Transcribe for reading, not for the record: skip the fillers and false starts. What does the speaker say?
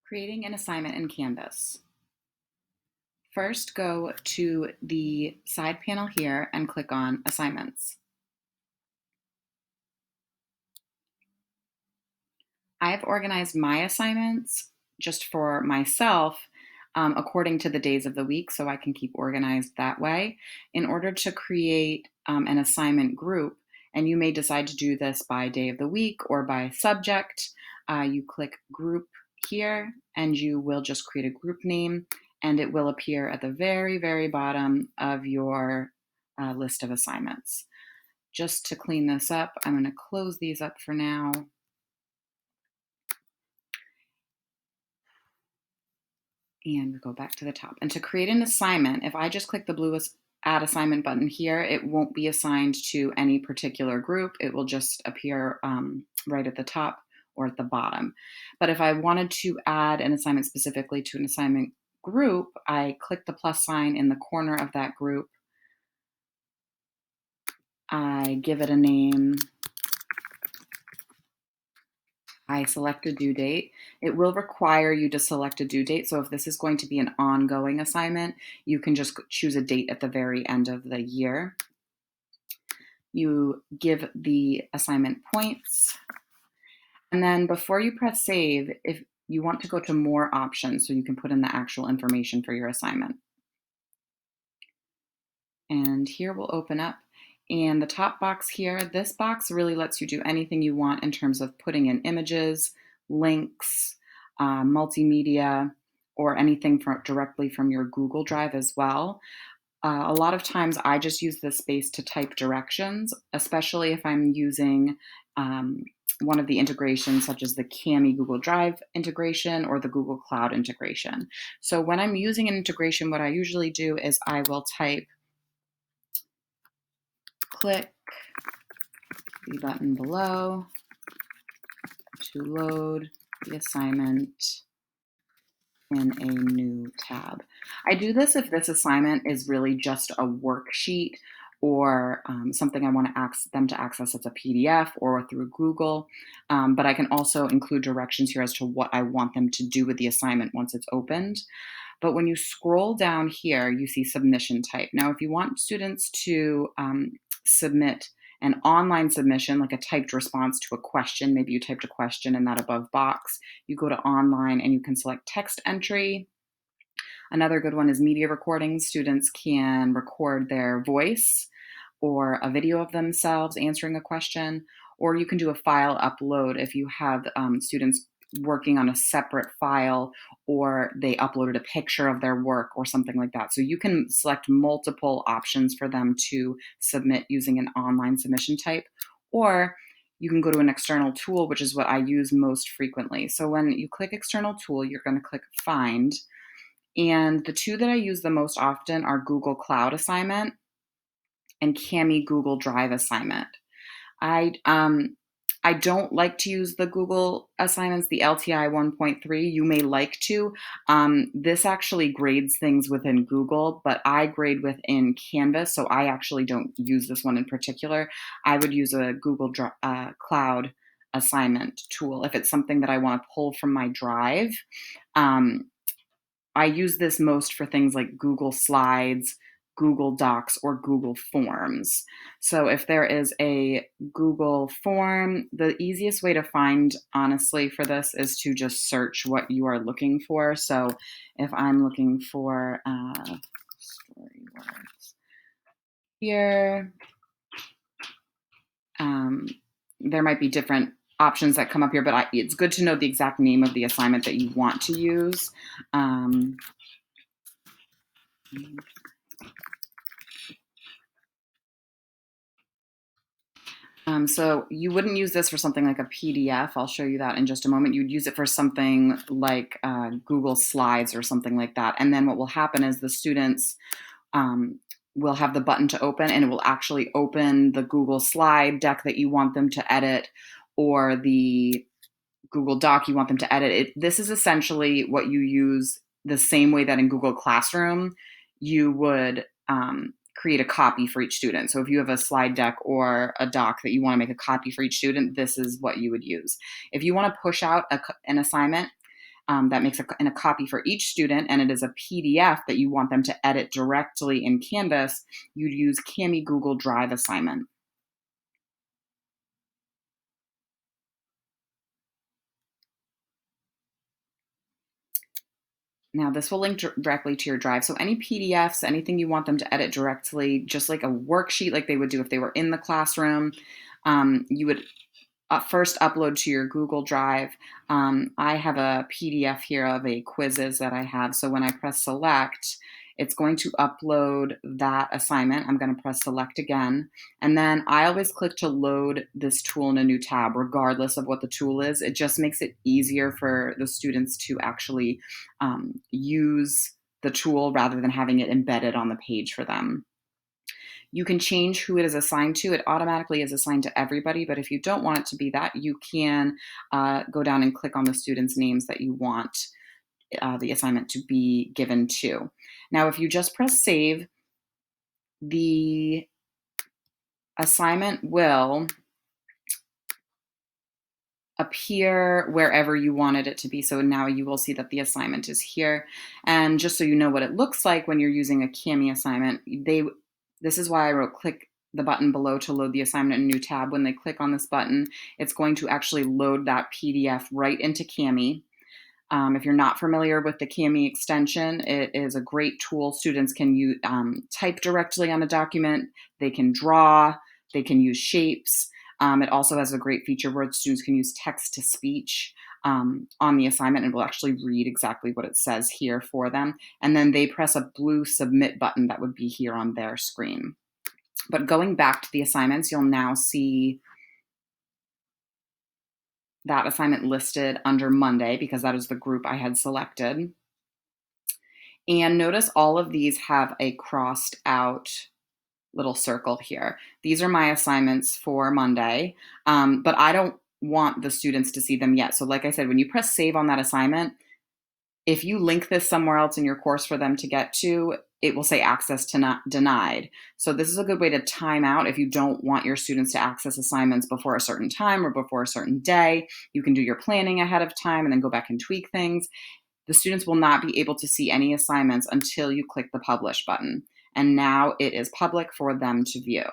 Creating an assignment in Canvas. First, go to the side panel here and click on Assignments. I have organized my assignments just for myself according to the days of the week, so I can keep organized that way. In order to create an assignment group, and you may decide to do this by day of the week or by subject, you click Group here, and you will just create a group name, and it will appear at the very, very bottom of your list of assignments. Just to clean this up, I'm going to close these up for now. And we go back to the top. And to create an assignment, if I just click the blue Add Assignment button here, it won't be assigned to any particular group. It will just appear right at the top or at the bottom. But if I wanted to add an assignment specifically to an assignment group, I click the plus sign in the corner of that group. I give it a name. I select a due date. It will require you to select a due date. So if this is going to be an ongoing assignment, you can just choose a date at the very end of the year. You give the assignment points. And then before you press save, if you want to go to more options, so you can put in the actual information for your assignment. And here we'll open up. And the top box here, this box really lets you do anything you want in terms of putting in images, links, multimedia, or anything directly from your Google Drive as well. A lot of times I just use this space to type directions, especially if I'm using one of the integrations such as the Kami Google Drive integration or the Google Cloud integration. So when I'm using an integration, what I usually do is I will type click the button below to load the assignment in a new tab. I do this if this assignment is really just a worksheet or something I want to ask them to access as a PDF or through Google, but I can also include directions here as to what I want them to do with the assignment once it's opened. But when you scroll down here, you see submission type. Now, if you want students to submit an online submission, like a typed response to a question, maybe you typed a question in that above box, you go to online and you can select text entry. Another good one is media recordings. Students can record their voice or a video of themselves answering a question, or you can do a file upload if you have students working on a separate file or they uploaded a picture of their work or something like that. So you can select multiple options for them to submit using an online submission type, or you can go to an external tool, which is what I use most frequently. So when you click external tool, you're going to click find. And the two that I use the most often are Google Cloud Assignment and Kami Google Drive Assignment. I don't like to use the Google assignments, the LTI 1.3. You may like to. This actually grades things within Google, but I grade within Canvas, so I actually don't use this one in particular. I would use a Google Cloud assignment tool if it's something that I want to pull from my drive. I use this most for things like Google Slides, Google Docs, or Google Forms. So if there is a Google form, the easiest way to find, honestly, for this is to just search what you are looking for. So if I'm looking for story words here, there might be different options that come up here, but it's good to know the exact name of the assignment that you want to use. So you wouldn't use this for something like a PDF. I'll show you that in just a moment. You'd use it for something like Google Slides or something like that. And then what will happen is the students will have the button to open, and it will actually open the Google slide deck that you want them to edit or the Google Doc you want them to edit. This is essentially what you use the same way that in Google Classroom you would create a copy for each student. So if you have a slide deck or a doc that you want to make a copy for each student, this is what you would use. If you want to push out an assignment, that makes in a copy for each student, and it is a PDF that you want them to edit directly in Canvas, you'd use Kami Google Drive assignment. Now, this will link directly to your drive. So any PDFs, anything you want them to edit directly, just like a worksheet like they would do if they were in the classroom, you would first upload to your Google Drive. I have a PDF here of a quizzes that I have. So when I press select, it's going to upload that assignment. I'm going to press select again. And then I always click to load this tool in a new tab, regardless of what the tool is. It just makes it easier for the students to actually use the tool rather than having it embedded on the page for them. You can change who it is assigned to. It automatically is assigned to everybody, but if you don't want it to be that, you can go down and click on the students' names that you want the assignment to be given to. Now, if you just press save, the assignment will appear wherever you wanted it to be. So now you will see that the assignment is here. And just so you know what it looks like when you're using a Kami assignment, this is why I wrote click the button below to load the assignment in a new tab. When they click on this button, it's going to actually load that PDF right into Kami. If you're not familiar with the Kami extension, it is a great tool. Students can use, type directly on a document. They can draw. They can use shapes. It also has a great feature where students can use text to speech on the assignment, and will actually read exactly what it says here for them. And then they press a blue submit button that would be here on their screen. But going back to the assignments, you'll now see that assignment listed under Monday because that is the group I had selected. And notice all of these have a crossed out little circle here. These are my assignments for Monday, but I don't want the students to see them yet. So like I said, when you press save on that assignment, if you link this somewhere else in your course for them to get to, it will say access to not denied. So this is a good way to time out if you don't want your students to access assignments before a certain time or before a certain day. You can do your planning ahead of time and then go back and tweak things. The students will not be able to see any assignments until you click the publish button. And now it is public for them to view.